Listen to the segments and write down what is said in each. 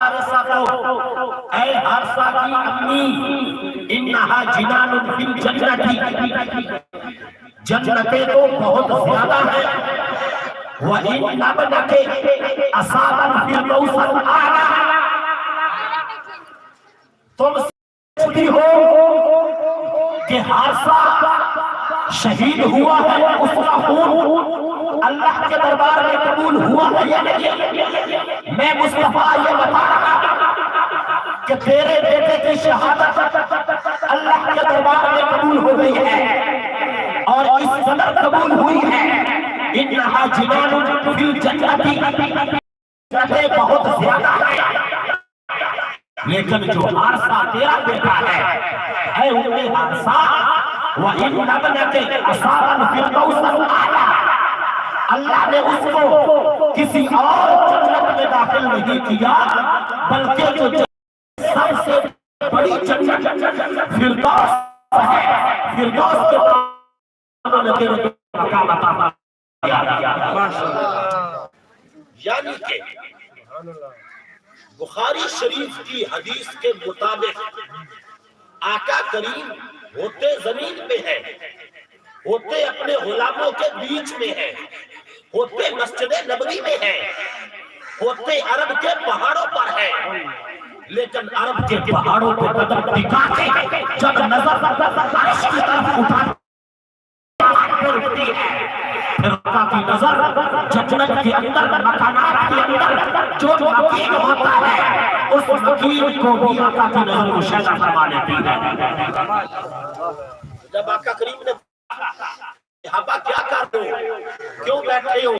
حارثہ کو، اے حارثہ کی امی، انہا جنان فی الجنت، جنتیں تو بہت زیادہ ہیں، وَإِنَّ ابْنَكَ أَصَابَ الْفِرْدَوْسَ الْأَعْلَىٰ، تم سمجھتی ہو کہ حارثہ شہید ہوا ہے، اس کا خون اللہ کے دربار میں قبول ہوا ہے یا نہیں؟ میں مصطفیٰ یہ بتا رہا ہوں کہ تیرے بیٹے کی شہادت اللہ کے دربار میں قبول ہو گئی ہے، اور اس قدر قبول ہوئی ہے، انہا جنان فی الجنت، جنتیں بہت زیادہ ہیں، لیکن جو حارثہ تیرا بیٹا ہے، اے ام حارثہ، وَإِنَّ ابْنَكَ أَصَابَ الْفِرْدَوْسَ الْأَعْلَىٰ، اللہ نے اس کو کسی اور جنت میں داخل نہیں کیا، بلکہ جو سب سے بڑی جنت فردوس ہے، فردوس کے انہوں نے تیرے مقام عطا کیا۔ یعنی کہ بخاری شریف کی حدیث کے مطابق آقا کریم ہوتے زمین پہ ہے، ہوتے اپنے غلاموں کے بیچ میں ہے، ہوتے مسجد نبوی میں ہے، ہوتے عرب کے پہاڑوں پر ہے، لیکن عرب کے پہاڑوں پہ قدم ٹکا کے جب نظر عرش کی طرف اٹھاتی ہے، پھر آقا کی نظر جنت کے اندر مکانات کے اندر جو مکین ہوتا ہے، اس مکین کو بھی آقا کی نظر مشاہدہ فرما لیتی ہے۔ جب آقا کریم نے صحابہ کیا کر دو، کیوں بیٹھے ہو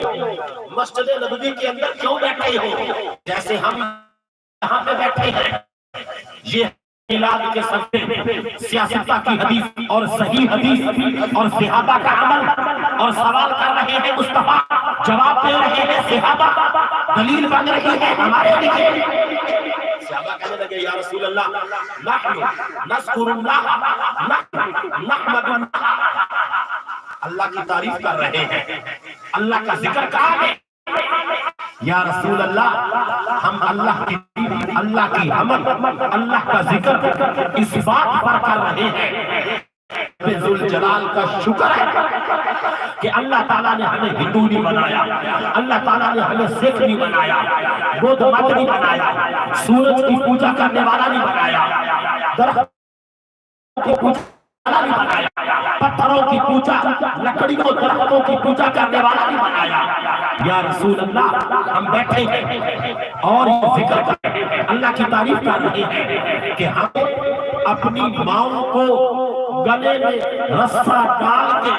مسجد نبوی کے اندر، کیوں بیٹھے ہو جیسے ہم یہاں پہ بیٹھے ہیں، یہ میلاد کے صدقے سیاستہ کی حدیث اور صحیح حدیث اور صحابہ کا عمل، اور سوال کر رہے ہیں مصطفیٰ، جواب دے رہے ہیں صحابہ، دلیل بن رہی ہے ہمارے لیے۔ صحابہ کہنے لگے یا رسول اللہ، نحن نذکر اللہ، نحن نحمد اللہ، اللہ کی تعریف کر رہے ہیں، اللہ کا ذکر کہاں ہے؟ یا رسول اللہ، ہم اللہ کی حمد، اللہ کا ذکر اس بات پر کر رہے ہیں، ذوالجلال کا شکر ہے کہ اللہ تعالیٰ نے ہمیں ہندو نہیں بنایا، اللہ تعالیٰ نے ہمیں سکھ نہیں بنایا، بدھ مت نہیں بنایا، سورج کی پوجا کرنے والا نہیں بنایا، درخت کی پوجا نہیں بنایا، پتھروں کی پوجا، لکڑیوں درختوں کی پوجا کرنے والا نہیں بنایا۔ یا رسول اللہ، ہم بیٹھے ہیں اور ذکر کر رہے ہیں، اللہ کی تعریف کر رہے ہیں کہ ہم اپنی ماؤں کو گلے میں رسہ ڈال کے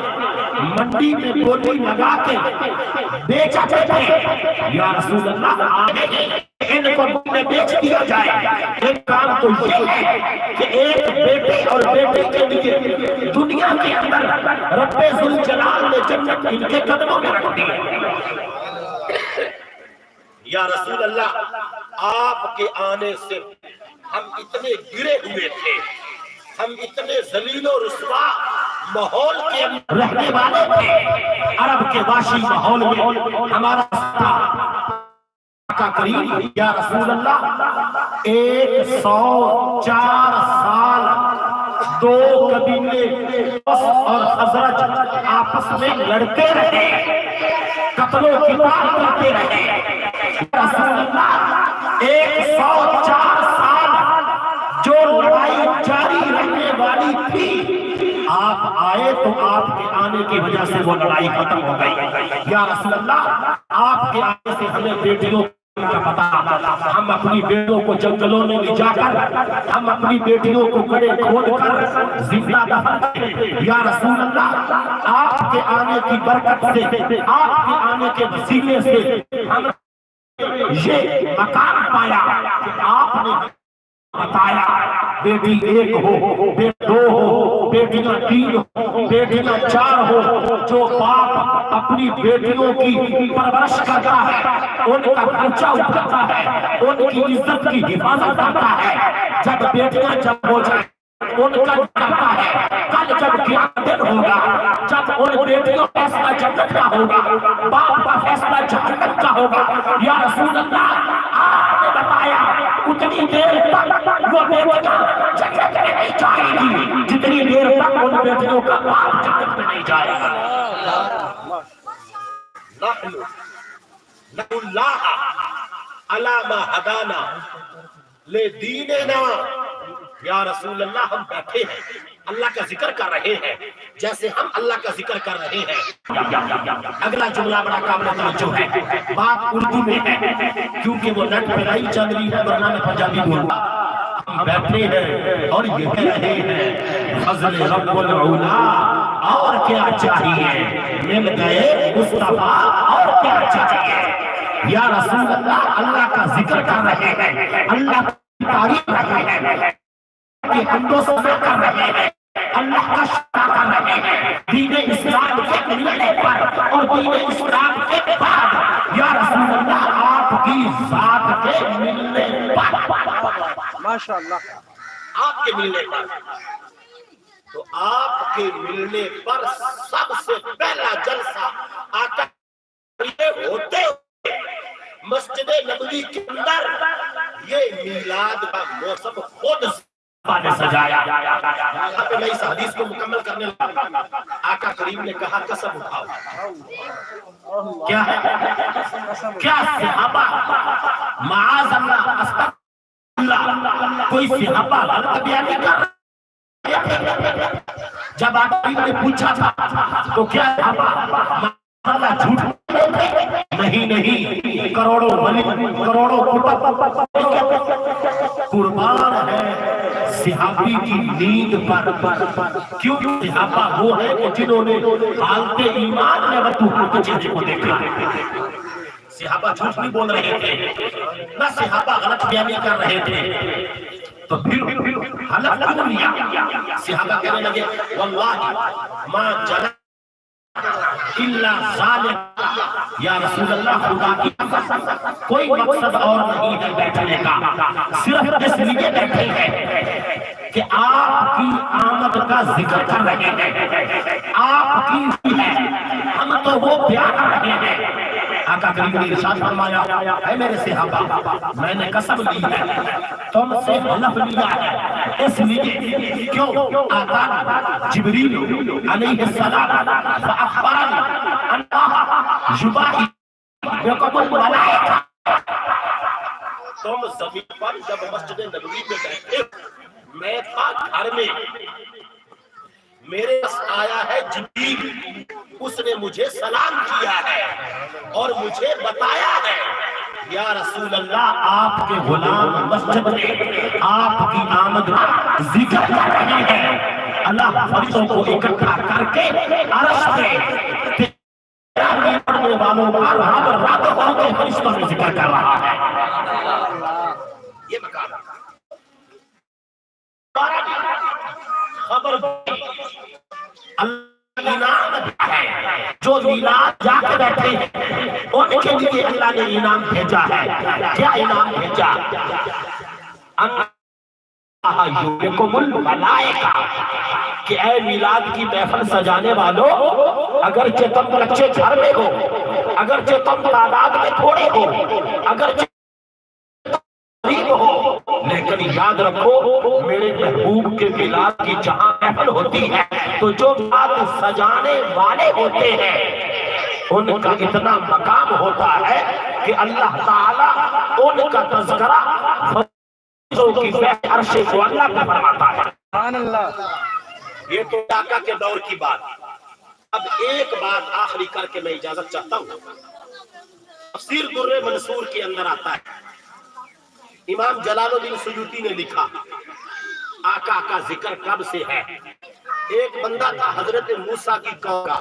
منڈی میں بولی لگا کے بیچا جاتے ہیں۔ یا رسول اللہ، آگے ان کو میں بیچ دیا جائے، ایک کام تو یہ ہے کہ ایک بیٹے اور بیٹے کے لیے دنیا کے اندر رب ذوالجلال نے جنت ان کے قدموں میں رکھ دی ہے۔ یا رسول اللہ، آپ کے آنے سے ہم اتنے گرے ہوئے تھے، ہم اتنے ذلیل و رسوا ماحول کے رہنے والے تھے، عرب کے واشی ماحول میں ہمارا آقا کریم یا رسول اللہ 104 سال دو قبیلے اوس اور خزرج آپس میں لڑتے رہے، قتل و قتال کرتے رہے۔ رسول اللہ 104 سال جو لڑائی جاری رہنے والی تھی، آپ آئے تو آپ کے آنے کی وجہ سے وہ لڑائی ختم ہو گئی۔ یا رسول اللہ، آپ کے آنے سے ہمیں بیٹیوں کا پتا، ہم اپنی بیٹیوں کو جنگلوں میں لے جا کر، ہم اپنی بیٹیوں کو گڑھے کھود کر زندہ دفن کریں۔ یا رسول اللہ، آپ کے آنے کی برکت سے، آپ کے آنے کے وسیلے سے ہم یہ مقام پایا کہ آپ نے بتایا بیٹی ایک ہو، بیٹی دو ہو، بیٹیاں 3 ہو، بیٹیاں 4 ہو، جو باپ اپنی بیٹیوں کی پرورش کرتا ہے، ان کا خرچہ اٹھاتا ہے، ان کی عزت کی حفاظت کرتا ہے، جب بیٹیاں جب ہو جائیں ان کا کرتا ہے، کل جب قیامت دن ہوگا، جب ان بیٹیوں کا فیصلہ جنت کا ہوگا، باپ کا فیصلہ جہنم کا ہوگا۔ یا رسول اللہ، آپ نے بتایا بیٹیوں کا باپ جنت میں نہیں جائے گا. نحن اللہ علی ما ہدانا لدیننا. یا رسول اللہ ہم بیٹھے ہیں اللہ کا ذکر کر رہے ہیں جیسے ہم اللہ کا ذکر کر رہے ہیں. اگلا جملہ بڑا قابل توجہ ہے، بات اردو میں ہے کیونکہ وہ نٹ پہ نہیں چل رہی ہے ورنہ میں پنجابی بولتا. ہم بیٹھے ہیں اور یہ کہہ رہے ہیں فضل رب العلا اور کیا چاہیے، مل گئے مصطفیٰ اور کیا چاہیے. یا رسول اللہ کا ذکر کر رہے ہیں، اللہ کی تعریف کر رہے ہیں، کہ حمد و ثنا کر رہے ہیں، اللہ کا شکر کر رہے ہیں دین اسلام کے ملنے پر اور دین اسلام کے بعد. یا رسول اللہ آپ کی ذات کے ملنے پر، ماشاءاللہ آپ کے ملنے پر، تو آپ کے ملنے پر سب سے پہلا جلسہ آقا یہ ہوتے ہوئے مسجد نبوی کے اندر یہ میلاد کا موسم خود نے سجایا. یہاں پہ میں اس حدیث کو مکمل کرنے لگا. آقا کریم نے کہا قسم اٹھاؤ. کیا ہے؟ کیا صحابہ معاذ اللہ استغفر اللہ کوئی صحابہ غلط بیان کر رہے؟ جب آقا کریم نے پوچھا تھا تو کیا صحابہ اللہ جھوٹ نہیں کروڑوں ولی کروڑوں قربان ہے صحابی کی نیند پر. کیوں صحابہ وہ ہے کہ جنہوں نے حالت ایمان میں وقت کے چہرے کو دیکھا. صحابہ جھوٹ نہیں بول رہے تھے، نہ صحابہ غلط بیانی کر رہے تھے. تو پھر حلف کیوں لیا؟ صحابہ کہنے لگے واللہ ما جلد الا ذالک. یا رسول اللہ خدا کی کوئی مقصد اور نہیں ہے بیٹھنے کا، صرف اس لیے بیٹھے ہیں کہ آپ کی آمد کا ذکر کر رہے ہیں، آپ کی ہے ہم تو وہ پیار کر رہے ہیں. آقا کریم نے ارشاد فرمایا اے میرے صحابہ میں نے قسم لی ہے تم سے حلف لیا ہے اس لیے کیوں آقا جبریل علیہ السلام فاخبرنی اللہ یباہی بکم الملائکہ. تم زمین پر جب مسجد نبوی میں بیٹھے میں تھا گھر میں، میرے پاس آیا ہے جبریل، اس نے مجھے سلام کیا ہے اور مجھے بتایا ہے یا رسول اللہ آپ کے غلام مسجد میں آپ کی آمد کا ذکر کر رہے ہیں. اللہ فرشتوں کو اکٹھا کر کے عرش پہ پڑھنے والوں کا راتوں کے فرشتوں میں ذکر کر رہا ہے. یہ مقام خبر جو میلاد جا کے بیٹھے ہیں ان کے لیے اللہ نے انعام بھیجا ہے. کیا انعام بھیجا؟ اللہ یبکم الملائکہ کہ اے میلاد کی محفل سجانے والوں اگرچہ تم بچے گھر میں ہو، اگرچہ تم تعداد میں تھوڑے ہو، اگرچہ ہو، لیکن یاد رکھو میرے محبوب کے میلاد کی جہاں محفل ہوتی ہے تو جو میلاد سجانے والے ہوتے ہیں ان کا اتنا مقام ہوتا ہے کہ اللہ تعالیٰ ان کا تذکرہ فرشتوں کی بیعت عرش کو اللہ کا فرماتا ہے. سبحان اللہ. یہ تو آقا کے دور کی بات. اب ایک بات آخری کر کے میں اجازت چاہتا ہوں. تفسیر در منصور کے اندر آتا ہے امام جلال الدین سیوطی نے لکھا آقا کا ذکر کب سے ہے. ایک بندہ تھا حضرت موسیٰ کی قوم کا،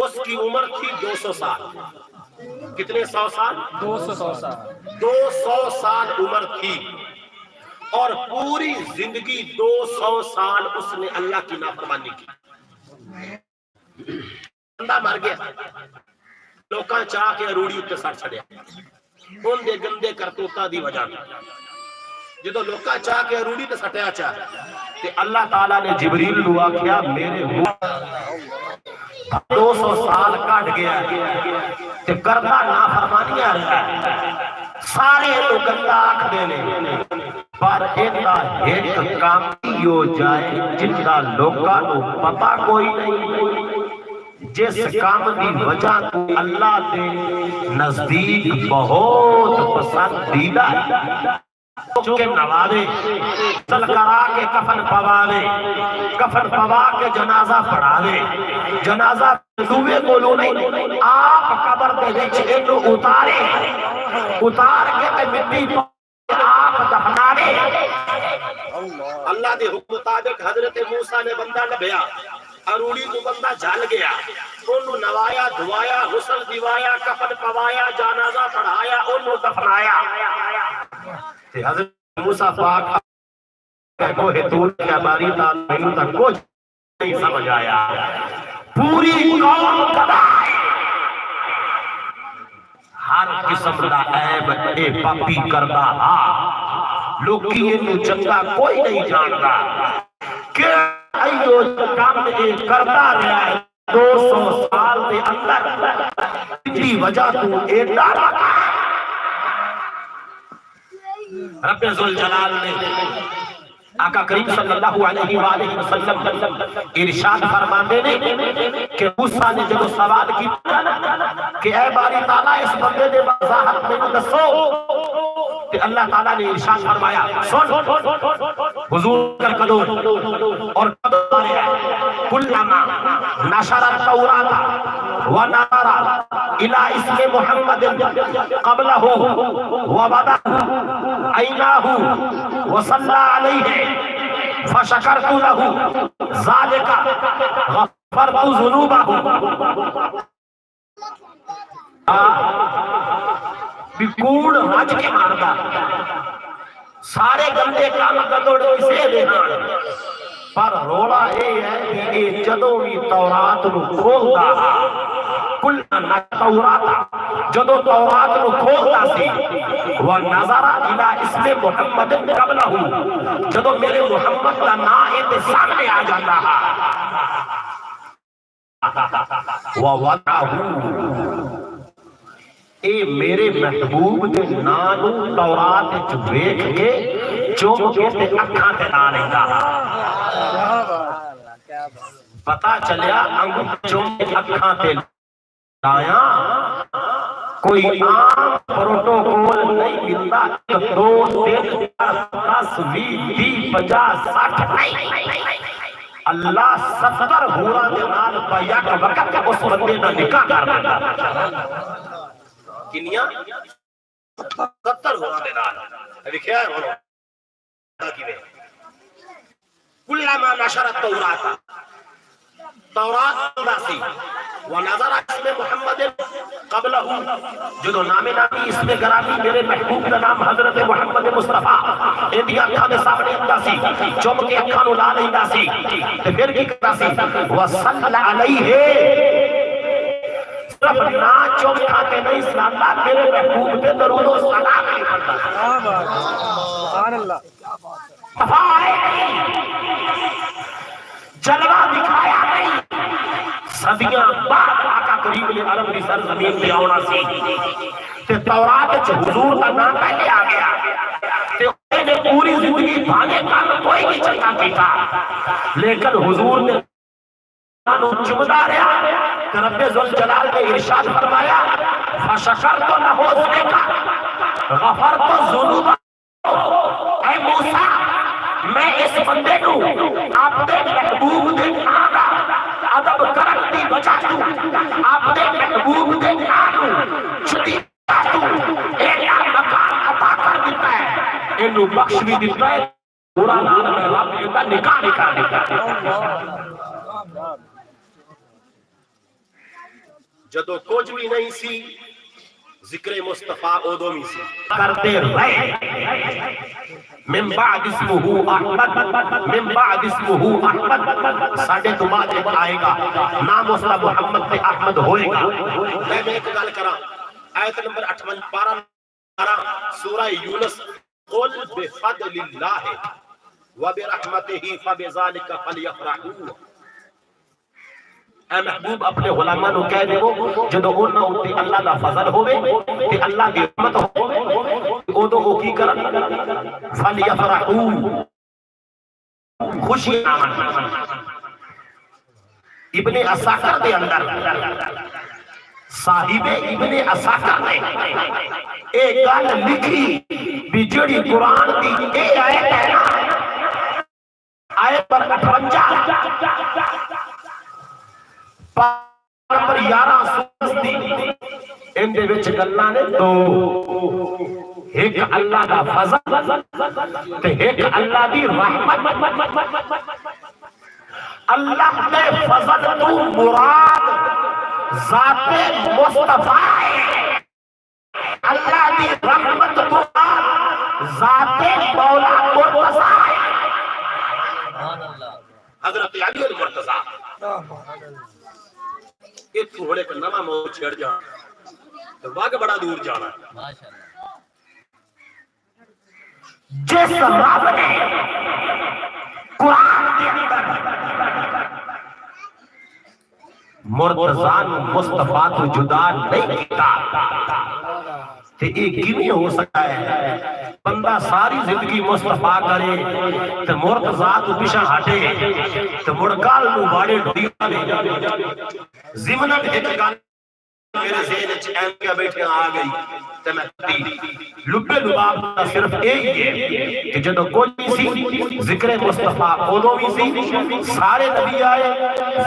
اس کی عمر تھی 200 سال. کتنے 100 سال؟ 200 سال. 200 سال عمر تھی اور پوری زندگی 200 سال اس نے اللہ کی نافرمانی کی. بندہ مر گیا، لوکاں چاہ کے روڑی اتنے سر چھڑیا ان دے گندے کرتوتاں دی وجہ جدو لوکاں چاہ کے روڑی تے سٹیا چاہ تے اللہ تعالیٰ نے جبریل نو آکھیا میرے 200 سال کٹ گیا تے کردا نافرمانیاں رہا سارے تو گندا آکھ دے نے پر ایتا ایک کامی ہو جائے جن کا لوگاں نو پتا کوئی نہیں، جس کام دی وجہ تو اللہ دے نزدیک بہت پسندیدہ ہے، چونکہ نوازے سل کرا کے کفن پواوے، کفن پوا کے جنازہ پڑھاوے، جنازہ دوے بولو نہیں، آپ قبر دے وچ اینو اتارے، اتار کے تے مٹی آپ دفناوے۔ اللہ دے حکم مطابق حضرت موسیٰ نے بندہ لبھیا، اروڑی کو بندہ جھل گیا، انہوں نوایا دھوایا غسل دیوایا کفن پوایا جنازہ پڑھایا انہوں دفنایا۔ حضرت موسیٰ پاک کوہ طور کے باری تعالیٰ تک کچھ نہیں سمجھ آیا، پوری قوم گواہ، ہر قسم دا عیب اے پاپی کردہ لوکی انہوں چنگا کوئی نہیں جانتا کہ ایو کام اے کردہ رہا ہے 200 سال دے اندر اتنی وجہ تو اے ڈارا رب ذوالجلال نے آقا کریم صلی اللہ علیہ وآلہ وسلم ارشاد فرماندے نے کہ موسیٰ نے جب سوال کی کہ اے باری تعالیٰ اس بندے دے وضاحت میں دسو کہ اللہ تعالیٰ نے ارشاد فرمایا سن حضور کر قدور اور قدر آرہے ہیں کلما نشر التورات ونظر الى اسم محمد قبلہ وبدہ عیناہ وصلى عليه فشكرت له ذلك غفرت ذنوبه بکوڑ رج کے ماردا سارے گندے کام گدڑ اسے دینا پر روڑا اے ہے کہ جدوں بھی تورات نو کھولدا کل تورات جدو تورات نو کھولتا سی ونظر الى اسم محمد قبلہ جدو میرے محمد کا نام سامنے آ جاتا ووضعہ اے میرے محبوب دے نانو تورات چویک کے چوم کے تے اکھاں تے نہ لیندہ پتا چلیا انگو چوم کے اکھاں تے آیا کوئی عام پروٹوکول نہیں ملتا 2 3 4 10 20 50 60 نہیں اللہ 70 ہورا دے نال پایا کہ وقت اس بندے نہ نکاح کر دیتا کنیا 70 ہورا دے نال ابھی کیا ہے ہونا کلما نشر التورات تورات سی ونظر اسم محمد قبلہ جدو نام نامی اسم گرامی میرے محبوب کا نام حضرت محمد مصطفیٰ ایدی اکھاں دے سامنے اندہ سی چوم کے اکھاں نو لا لیندہ سی تے پھر کی کرتا سی وصل علیہ صرف نا چوم کھاتے نہیں اسلامہ میرے محبوب کے درود و سلام سبحان اللہ جلوہ دکھایا نہیں صدیاں بعد آقا کریم نے عرب کی سرزمین میں آنا سی تے تورات حضور کا نام پہلے آ گیا تے انہیں نے پوری زندگی بھانے کا کوئی نہیں چلتا کیتا لیکن حضور نے چمدہ رہا کہ رب ذوالجلال نے ارشاد فرمایا فشکرت لہ ذلک غفرت ذنوبہ اے موسیٰ میں اس بندے کو اپنے محبوب دے آگا عدب کرن دی بچا دوں اپنے محبوب دے آگا چھتی دوں ایک مکان عطا کر دیتا ہے انہو بخش بھی دیتا ہے پورا نام میں رب دیتا نکاح دیتا جدو کچھ بھی نہیں سی ذکر مصطفیٰ اودومی سی کرتے رہے من بعد اسمہ احمد من بعد اسمہ احمد ساڑھے تو بعد آئے گا نام اس کا محمد پہ احمد ہوئے گا میں ایک گال کرا آیت نمبر 12 سورہ یونس قل بفضل اللہ وبرحمتہ فبذالک فلیفرحوا اے محبوب اپنے غلاماں نو کہہ دیو جدوں انہاں اُتے اللہ دا فضل ہوے تے اللہ دی رحمت ہوے اودوں او کی کرن فلیفرحوا خوشی ابن اساکر دے اندر صاحب ابن اساکر نے ایک گل لکھی بھی جڑی قرآن دی اے آیت ہے نا آیت پر 58 نمبر 11 سورت دی ان دے وچ گلاں نے دو ایک اللہ دا فضل تے ایک اللہ دی رحمت اللہ نے فضل تو مراد ذات مصطفیٰ ہے اللہ دی رحمت تو ذات مولا مرتضی ہے حضرت علی المرتضی یہ تھوڑے کا نواں موت چھڑ جانا تو واقع بڑا دور جانا جس رب نے قرآن کے اندر مرتضی مصطفیٰ تو جدا نہیں کیتا تے ایک کیویں ہو سکتا ہے بندہ ساری زندگی مصطفیٰ کرے تے مرتضی تو پیچھے ہٹے تے مڑکال نو باڑے ڈھیلا دے ضمناً ایک گل میرے ذہن وچ ایم کیا بیٹھے آ گئی تے میں لبے لباب دا صرف یہی ہے کہ جدوں کوئی سی ذکر مصطفیٰ اودوں بھی سی سارے نبی آئے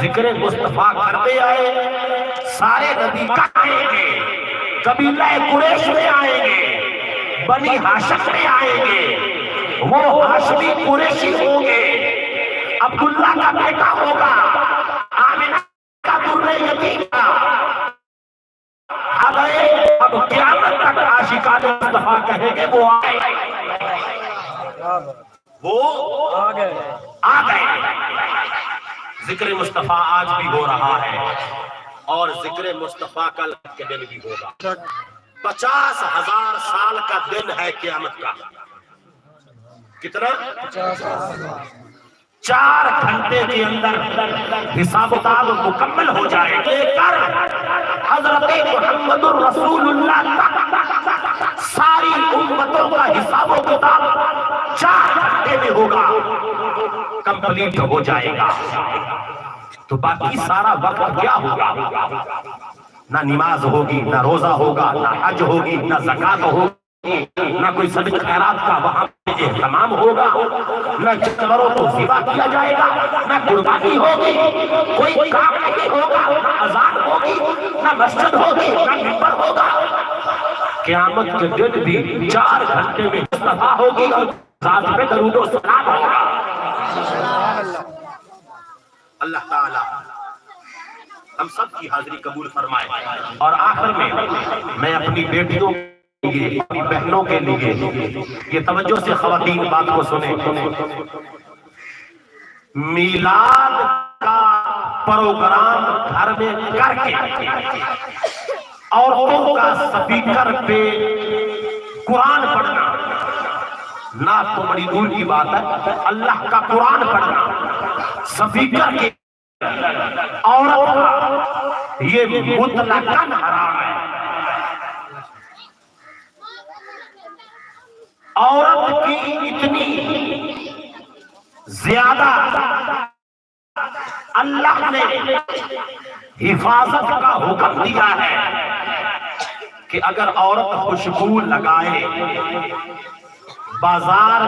ذکر مصطفیٰ کرتے آئے سارے نبی آئیں گے قبیلہ قریش میں آئیں گے بنی ہاشم میں آئیں گے وہ ہاشمی قریشی ہوں گے عبداللہ کا بیٹا ہوگا آمنہ کا در یتیم کا اب قیامت تک عاشقان مصطفیٰ کہیں گے وہ آئے آ گئے ذکر مصطفیٰ آج بھی ہو رہا ہے اور ذکر مصطفیٰ کل کے دن بھی ہوگا 50,000 سال کا دن ہے قیامت کا کتنا 4 گھنٹے کے اندر حساب کتاب مکمل ہو جائے کر حضرت محمد رسول اللہ ساری امتوں کا حساب و کتاب 4 گھنٹے میں ہوگا کمپلیٹ ہو جائے گا تو باقی سارا وقت کیا ہوگا نہ نماز ہوگی نہ روزہ ہوگا نہ حج ہوگی نہ زکوٰۃ ہوگی نہ کوئی صدقہ خیرات کا وہاں پہ اہتمام ہوگا نہ جانوروں کو ذبح کیا جائے گا نہ قربانی ہوگی کوئی کام نہیں ہوگا نہ اذان ہوگی نہ مسجد ہوگی نہ منبر ہوگا قیامت کے دن بھی 4 گھنٹے میں مصطفیٰ ہوگی ذات پہ درود و سلام ہوگا اللہ تعالی ہم سب کی حاضری قبول فرمائے اور آخر میں میں اپنی بیٹیوں اپنی بہنوں کے لیے یہ توجہ سے خواتین بات کو سنیں میلاد کا پروگرام گھر میں کر کے عورتوں کا سپیکر پہ قرآن پڑھنا نہ تو بڑی دور کی بات ہے اللہ کا قرآن پڑھنا سپیکر کے عورت کا یہ مطلقاً حرام ہے عورت کی اتنی زیادہ اللہ نے حفاظت کا حکم دیا ہے کہ اگر عورت خوشبو لگائے بازار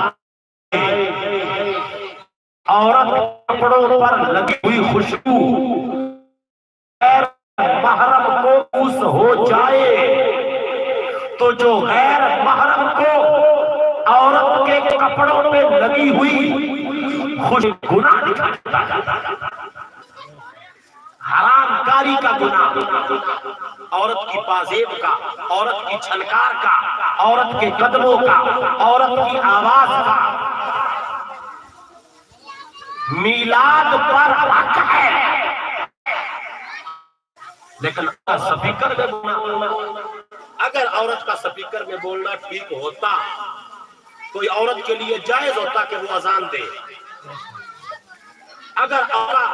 عورت کپڑوں پر لگی ہوئی خوشبو غیر محرم کو اس ہو جائے تو جو غیر محرم کو عورت کے کپڑوں پہ لگی ہوئی خوش گناہ دکھاتا حرام کاری کا گناہ عورت کی پازیب کا عورت کی چھنکار کا عورت کے قدموں کا عورت کی آواز کا میلاد پر حق ہے لیکن سپیکر میں بولنا اگر عورت کا سپیکر میں بولنا ٹھیک ہوتا کوئی عورت کے لیے جائز ہوتا کہ وہ اذان دے اگر عورت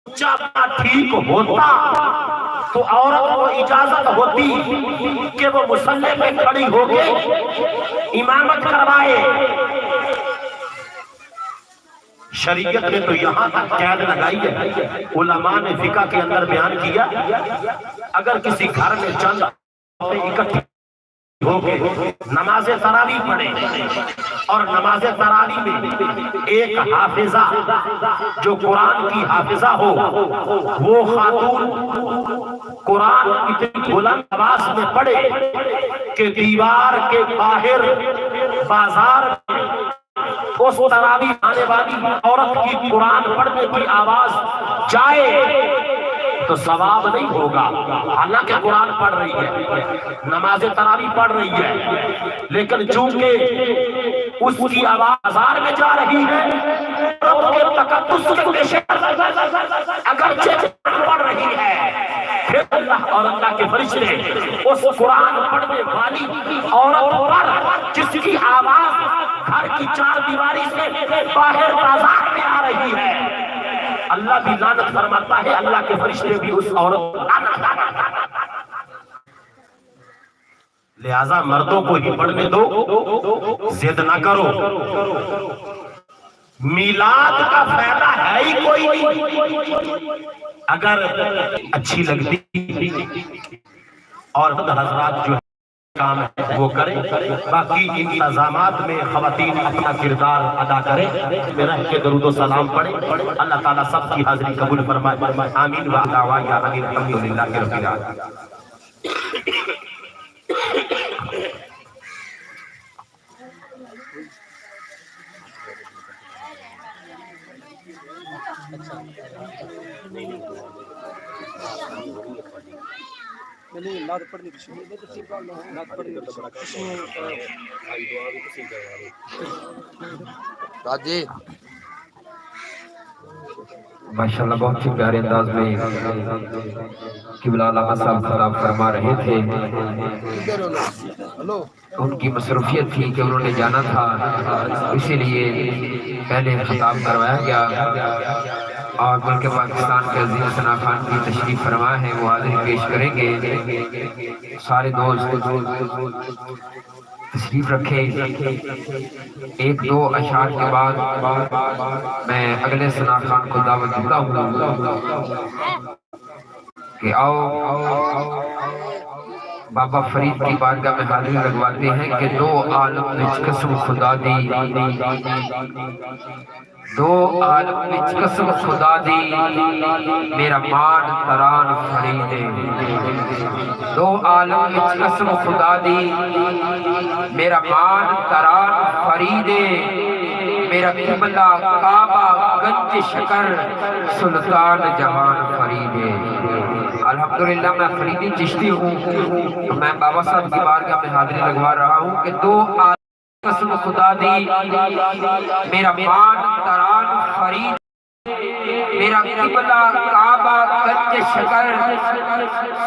اونچا ٹھیک ہوتا تو عورت کو اجازت ہوتی کہ وہ مصلی پہ کھڑی ہو کے امامت کروائے. شریعت نے تو یہاں تک قید لگائی ہے. علماء نے فقہ کے اندر بیان کیا اگر کسی گھر میں چند عورتیں اکٹھی ہو کے نماز تراویح پڑھیں اور نماز تراویح میں ایک حافظہ جو قرآن کی حافظہ ہو وہ خاتون قرآن اتنی بلند آواز میں پڑھے کہ دیوار کے باہر بازار میں اس تراویح آنے والی عورت کی قرآن پڑھنے کی آواز جائے تو ثواب نہیں ہوگا. حالانکہ قرآن پڑھ رہی ہے, نماز تراویح پڑھ رہی ہے, لیکن چونکہ اس کی آواز بازار میں جا رہی ہے تقدس کے پیش اگرچہ پڑھ رہی ہے, پھر اللہ اور اللہ کے فرشتے اس قرآن پڑھنے والی عورت پر جس کی آواز گھر کی چار دیواری سے باہر بازار میں آ رہی ہے, اللہ بھی لعنت فرماتا ہے, اللہ کے فرشتے بھی اس عورت کو لعنت فرماتا ہے. لہذا مردوں کو ہی پڑھنے دو, ضد نہ کرو. میلاد کا فائدہ ہے ہی کوئی نہیں. اگر اچھی لگتی اور حضرات جو کام ہے وہ کریں, باقی انتظامات میں خواتین اپنا کردار ادا کریں. میرا ہے کہ درود و سلام پڑھیں. اللہ تعالیٰ سب کی حاضری قبول فرمائے. آمین و دعوانا ان الحمدللہ رب العالمین. نہیں نعت پڑھنی نعت پڑھنی راجی ماشاءاللہ بہت ہی پیارے انداز میں قبلہ علامہ صاحب خطاب فرما رہے تھے. ان کی مصروفیت تھی کہ انہوں نے جانا تھا, اسی لیے پہلے خطاب کروایا گیا اور ملک پاکستان کے عظیم ثنا خان کی تشریف فرما ہے, وہ حاضری پیش کریں گے. سارے دوست تشریف رکھیں. ایک دو اشعار کے بعد میں اگلے ثنا خان کو دعوت دیتا ہوں کہ آؤ بابا فرید کی بارگاہ میں حاضری لگواتے ہیں کہ دو عالم وچ قسم خدا دی, دو عالم وچ قسم خدا دی میرا مان تران فریدے. دو عالم وچ قسم خدا دی میرا مان تران فریدے. میرا قبلہ کعبہ گنج شکر سلطان جہان فریدے. الحمدللہ میں فریدی چشتی ہوں, تو میں بابا صاحب کی بارگاہ میں حاضری لگوا رہا ہوں کہ دو قسم خدا دی میرا مان تران فرید. میرا قبلہ کعبہ گنج شکر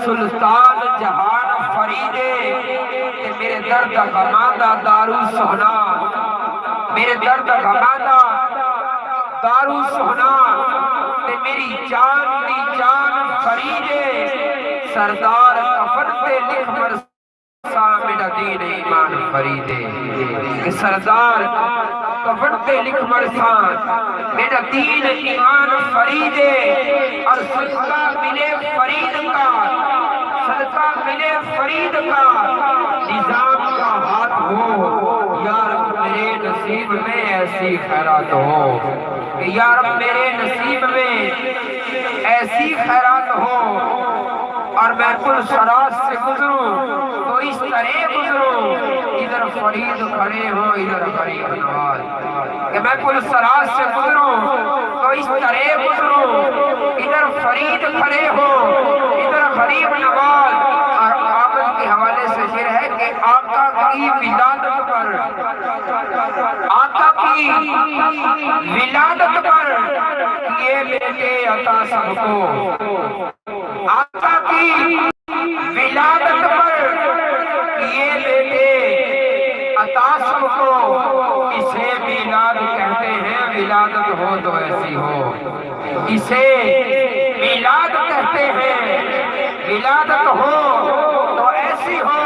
سلطان جہان فریدے. میرے درد غمادہ دارو سہنا, میرے درد غمادہ دارو سہنا, میری جان دی جان فریدے. سردار کفن پہ لکھ مرسا میرا دین ایمان فریدے. سردار کفن پہ لکھ مرسا میرا دین ایمان فریدے. اور صدقہ ملے فرید کا, صدقہ ملے فرید کا نظام کا ہاتھ ہو. یا رب میرے نصیب میں ایسی خیرات ہو, کہ یا رب میرے نصیب میں ایسی خیرات ہو. اور میں پل سراج سے گزروں تو اس طرح گزروں, ادھر فرید کھڑے ہو ادھر غریب نواز. کہ میں پل سراج سے گزروں تو اس طرح گزروں, ادھر فرید کھڑے ہو ادھر غریب نواز. اور آمد کے حوالے سے شعر ہے کہ آقا کی ولادت پر, آقا کی ولادت پر یہ بیٹے عطا سب کو. آقا کی ولادت پر یہ بیٹے عطا سب کو. اسے میلاد کہتے ہیں, ولادت ہو تو ایسی ہو، اسے میلاد کہتے ہیں، ولادت ہو تو ایسی ہو۔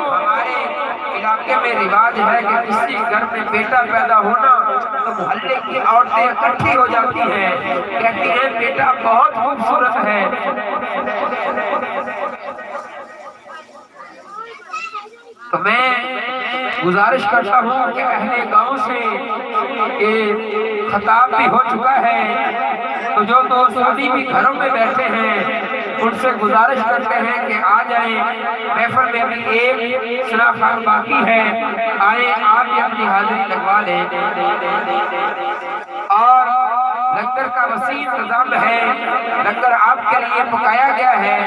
ہمارے علاقے میں رواج ہے کہ کسی گھر میں بیٹا پیدا ہونا تو محلے کی عورتیں اکٹھی ہو جاتی ہیں، کہتی ہیں بیٹا بہت خوبصورت ہے۔ تو میں گزارش کرتا ہوں کہ اہل گاؤں سے کہ خطاب بھی ہو چکا ہے، تو جو دوست ابھی بھی گھروں میں بیٹھے ہیں ان سے گزارش کرتے ہیں کہ آ جائیں، محفل میں ابھی ایک سنا خان باقی ہے، آئیں آپ بھی اپنی حاضری لگوا لیں۔ اور لنگر کا وسیع انتظام ہے، لنگر آپ کے لیے پکایا گیا ہے،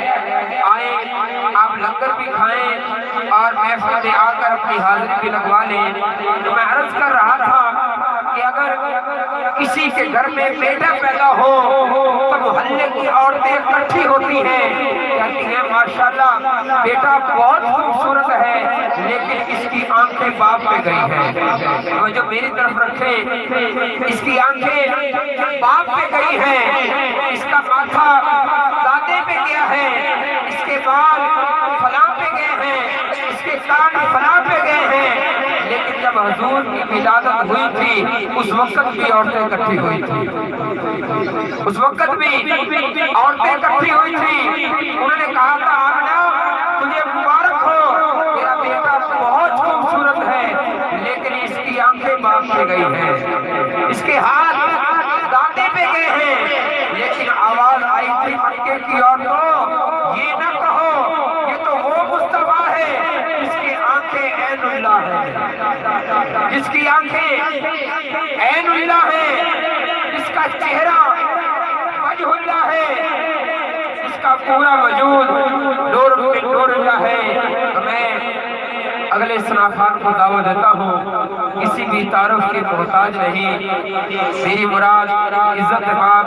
آئیں آپ لنگر بھی کھائیں اور محفل میں آ کر اپنی حاضری بھی لگوا لیں۔ تو میں عرض کر رہا تھا کہ اگر کسی کے گھر میں بیٹا پیدا ہو تو محلے کی عورتیں اکٹھی ہوتی ہیں، کہتی ہیں ماشاءاللہ بیٹا بہت خوبصورت ہے، لیکن اس کی آنکھیں باپ پہ گئی ہیں۔ وہ جو میری طرف رکھے، اس کی آنکھیں باپ پہ گئی ہیں، اس کا ماتھا دادے پہ گیا ہے، اس کے بال فلاں پہ گئے ہیں، اس کے کان فلاں پہ گئے ہیں۔ لیکن جب حضور کی ولادت ہوئی تھی اس وقت بھی عورتیں اکٹھی ہوئی تھی، اس وقت بھی عورتیں اکٹھی ہوئی تھی۔ انہوں نے کہا تھا آمنہ تجھے مبارک ہو، تیرا بیٹا بہت خوبصورت ہے، لیکن اس کی آنکھیں باپ پہ گئی ہیں، اس کے ہاتھ دادے پہ گئے ہیں۔ لیکن آواز آئی تھی مکے کی عورتوں یہ نہ کہو یہ تو وہ مصطفیٰ ہے جس کی آنکھیں عین اللہ ہے، جس کی آنکھیں عین اللہ ہے، جس کا چہرہ وجہ اللہ ہے، اس کا پورا وجود نور من نور اللہ ہے۔ تو میں اگلے ثنا خان کو دعوت دیتا ہوں، کسی بھی تعارف کے محتاج نہیں، میری مراد عزت امام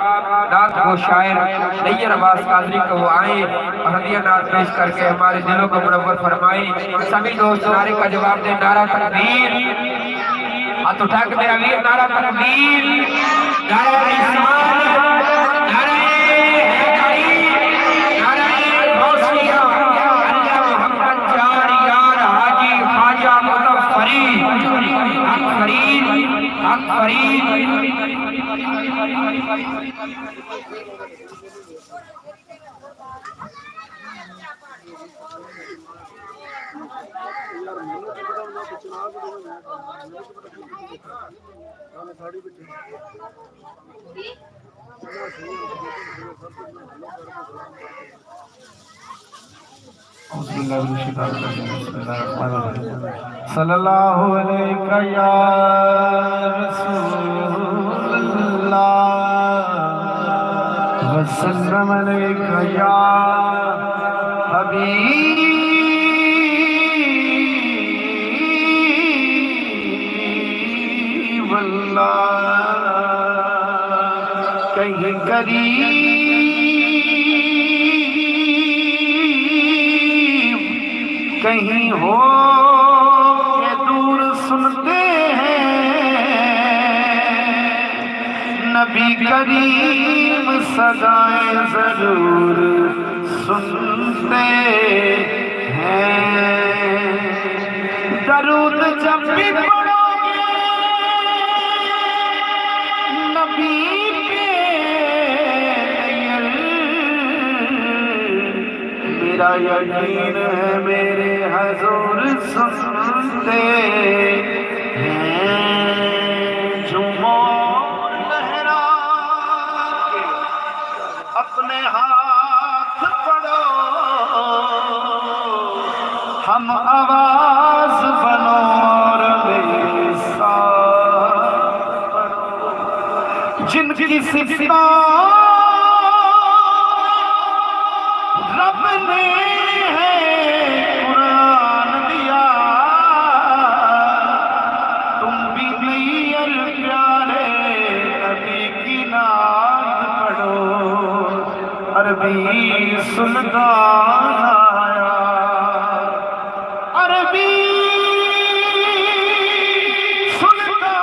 نعت گو شاعر نیر عباس قادری کو وہ آئیں اور ہدیہ نعت پیش کر کے ہمارے دلوں کو منور فرمائیں۔ سبھی دوست نعرے کا جواب دیں، نعرہ تکبیر، ہاتھ اٹھا کے میرا ویر، نعرہ تکبیر، نعرہ رسالت، نعرہ حیدری، نعرہ غوثیہ، اللہ محمد جار یار حاجی خواجہ مظفری، حق فرید، حق فرید۔ صلی اللہ علیہ یا رسول اللہ وسلم علیہ یا حبیب اللہ۔ کہیں قریب کہیں ہو کہ دور سنتے ہیں، نبی کریم صدائیں ضرور سنتے ہیں۔ درود جب بھی پڑھو گے نبی پہ میرا یقین ہے میرے حضور سنتے ہیں۔ جھومو لہرا کے اپنے ہاتھ پڑھو، ہم آواز بنو اور میرے ساتھ پڑھو۔ جن کی صفتیں رب نے ہے قرآن دیا، تم بھی میل پیارے نبی کی نعت پڑھو۔ عربی سلطان آیا، عربی سلطان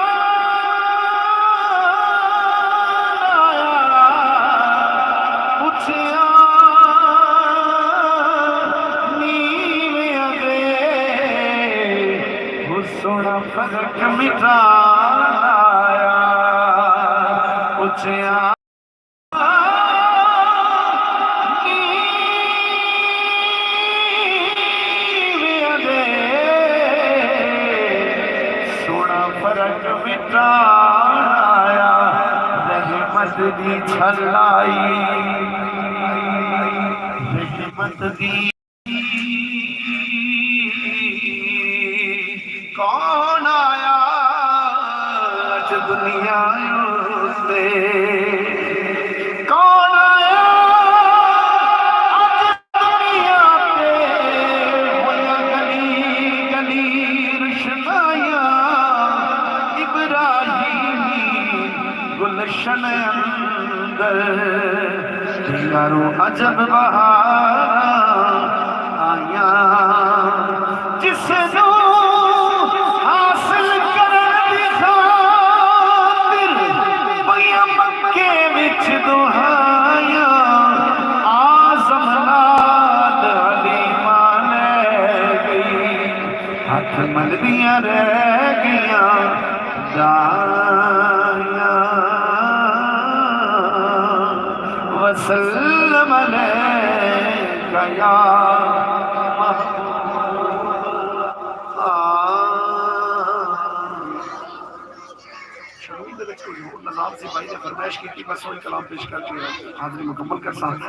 فرق مٹایا اچھا سونا فرق مٹایا رحمت دی چھلائی رحمت دی کون آیا اج دنیا تے کون آیا اج دنیا تے ہویا گلی گلی روشنائیاں ابراہیمی گلشن اندر یارو عجب بہار آیا جس نو حاصل کرن دی خاطر پیا مکے وچ دہائیاں آزم نال حلیمہ لے گئی ہاتھ ملدیاں رہ گیاں دائیاں وسلم علیکہ یا نظام سے بھائی نے فرمائش کی تھی بس وہی کلام پیش کر کے حاضری مکمل کر ساتھ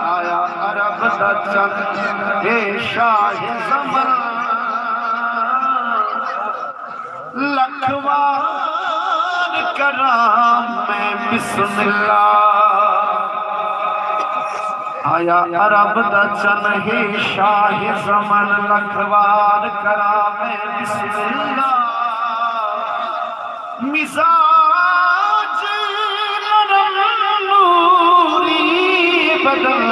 آیا عرب دا چند اے شاہ زمان لکھوان کرام میں بسم اللہ آیا عرب دا چن ہے شاہ زمن لکھوار کرام بسم اللہ مزاج نرم نوری بدن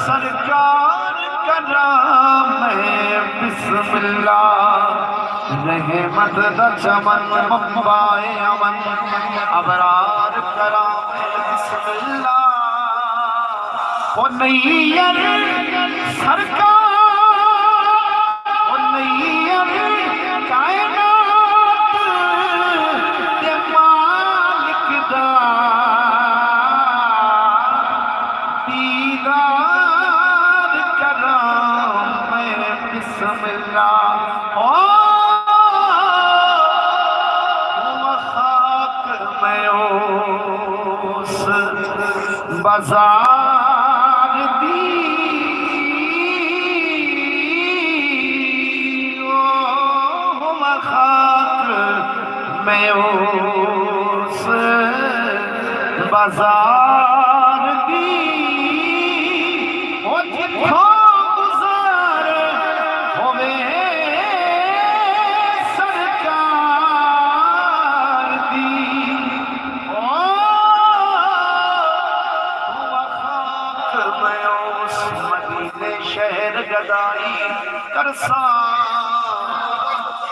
سرکار کرام بسم اللہ رحمت دا چمن ممبائے امن ابرار کرام بسم اللہ وہ نیر سرکار وہ نیر کائنات دے مالک دا دیدار کرام بسم اللہ بازار دی ہم خاک میں اس بازار دی وہ جتھوں گزار ہوئے سرکار دی شہر گدائی کرساں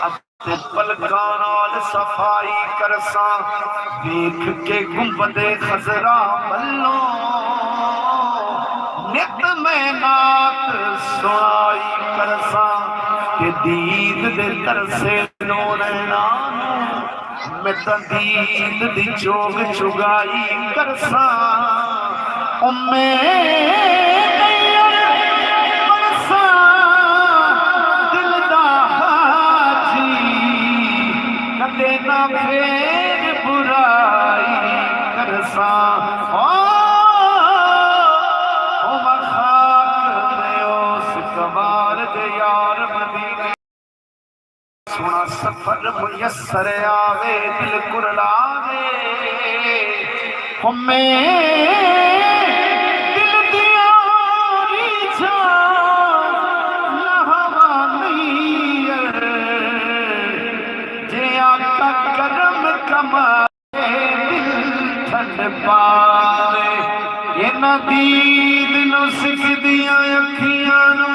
اتے پلکاں نال صفائی کرساں دیکھ کے گنبد خضرا ملوں نت میں نات سنائی کرساں کہ دید دے ترسے نور نانو میں تدید دی چوگ چگائی کرساں دینا پھر برائی کرساں خاک میں اس کبار دے یار مدینے سونا سفر میسر آوے دل کرلاوے ہمیں دل دیاری جان لہوا نہیں جے آقا کرم کمائے دل ٹھنڈ پاوے یہ نہ دید نو سکھ دیاں اکھیاں نو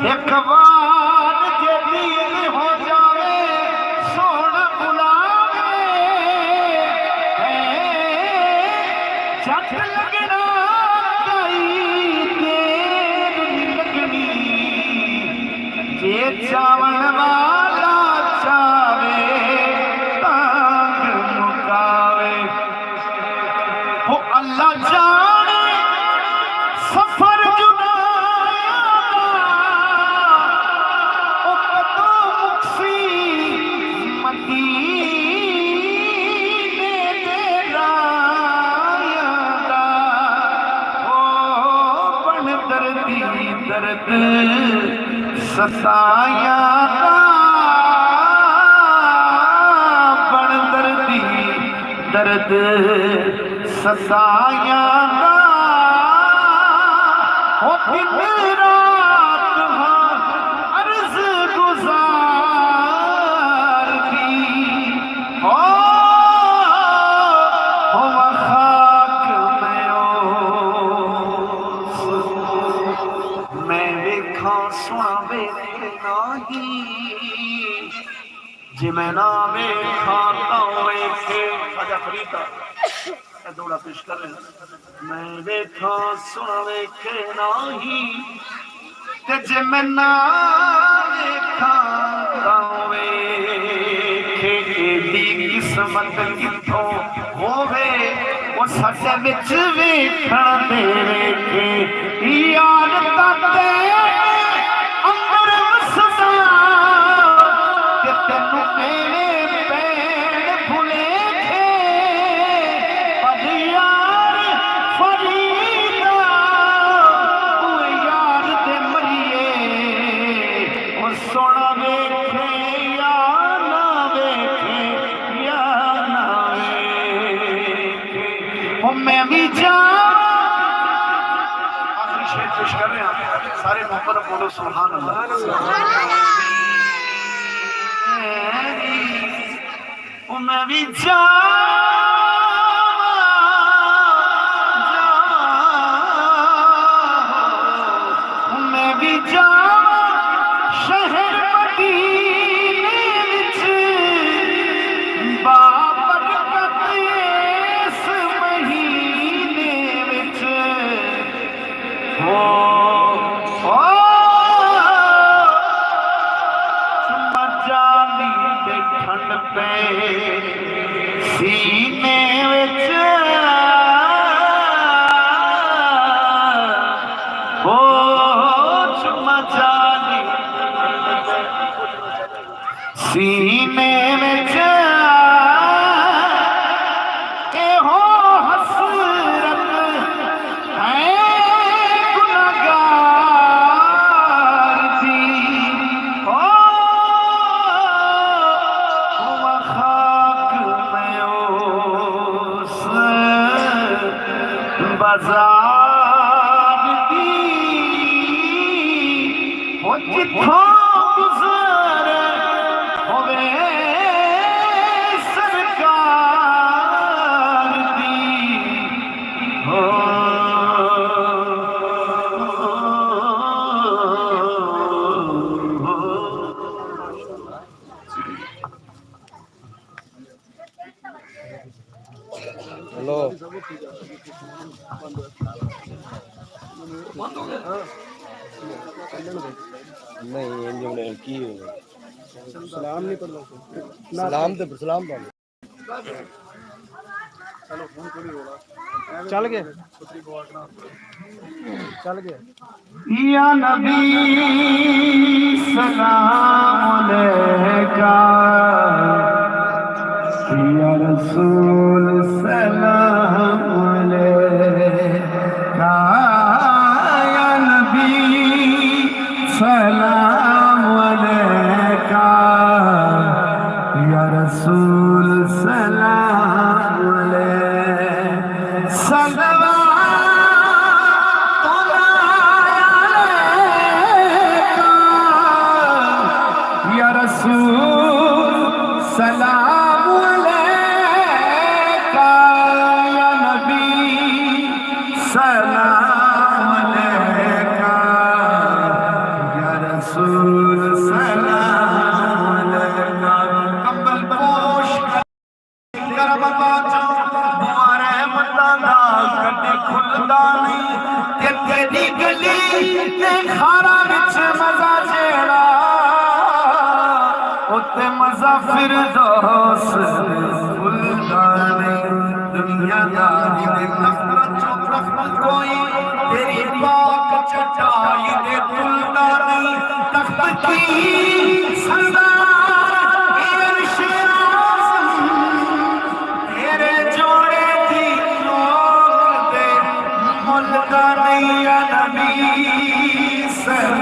ایک بار جے دید ہو جاوے سونا بلا ستایا بڑ دردی درد ستایا ہو دن رات عرض گزار دی ہو خاک میں ویکھاں سنا ویکھنا ہی جی میں نہ ویکھاں تاں ویکھے خواجہ فرید دوڑا پیش کر رہے ہیں میں ویکھاں سنا ویکھے نہیں تے جے میں نہ ویکھاں تاں ویکھے دی قسمت کتھوں ہووے وہ ساڈے وچ ویکھن دے ویکھے یار تے اندر وسدا تے تینوں میرے پین بھلے میں بھی آخری شعر پیش کر رہے ہیں سارے محبت بولو سبحان اللہ میں بھی میں بھی شہر مدینے وچ بابرکت اس مہینے وچ مجالی تے ٹھنڈ پے سینے وچ مجالی سینے وچ اے ہو حسرت ہے گنہگار دی ہو خاک میں اس بازار دی ہو جتھوں گزر ہوے سرکار دی ہو ہلو نہیں کی سلام نہیں پڑھنا سلام تے سلام پڑھ چل گئے چل گئے یا نبی سلام علیکہ یا رسول سلام علیکہ یا نبی سلام علیکہ یا رسول سلام علیکہ صلوات علیکہ یا رسول سلام علیکہ یا نبی سلام علیکہ یا رسول سلام علیکہ کمبل پوش کرم باجو ہمارے مدانا کدی کھلدا نہیں تے تیری گلی تے کھارا وچ مزہ جیڑا اوتے مزہ فردوس بھلدا نہیں دنیا داری دے تخت چوک کوئی تیری پاک چٹائی دے بھلدا نہیں تخت کی سردار عرش اعظم تیرے جوڑے دی چوک دے ملکہ نہیں یا نبی سلام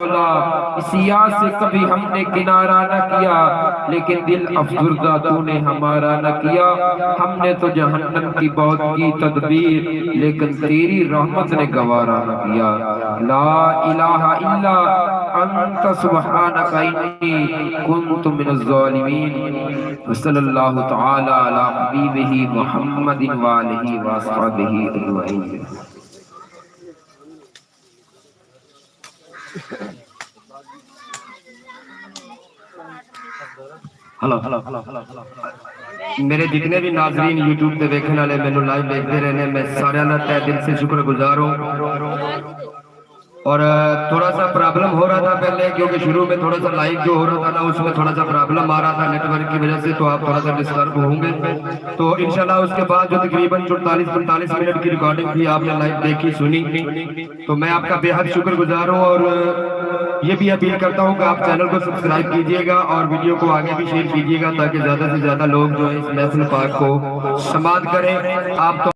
اس یاد سے کبھی ہم نے کنارہ نہ کیا، لیکن دل افسردہ تو نے ہمارا نہ کیا۔ ہم نے تو جہنم کی بہت کی تدبیر، لیکن تیری رحمت نے گوارا نہ کیا۔ لا الہ الا انت سبحانک انی کنت من الظالمین۔ وصلی اللہ تعالی علی حبیبہ محمد وآلہ وصحبہ اجمعین۔ میرے جتنے بھی ناظرین یوٹیوب پہ دیکھنے والے مینو لائیو دیکھتے رہنے، میں سارے اللہ تہ دل سے شکر گزار ہوں۔ اور تھوڑا سا پرابلم ہو رہا تھا پہلے، کیونکہ شروع میں تھوڑا سا لائیو جو ہو رہا تھا نا اس میں تھوڑا سا پرابلم آ رہا تھا نیٹ ورک کی وجہ سے، تو آپ تھوڑا سا ڈسٹرب ہوں گے۔ تو انشاءاللہ اس کے بعد جو تقریباً 44-45 منٹ کی ریکارڈنگ تھی آپ نے لائیو دیکھی سنی، تو میں آپ کا بے حد شکر گزار ہوں۔ اور یہ بھی اپیل کرتا ہوں کہ آپ چینل کو سبسکرائب کیجئے گا اور ویڈیو کو آگے بھی شیئر کیجئے گا، تاکہ زیادہ سے زیادہ لوگ جو ہے اس محفل پاک کو سماعت کریں۔ آپ تو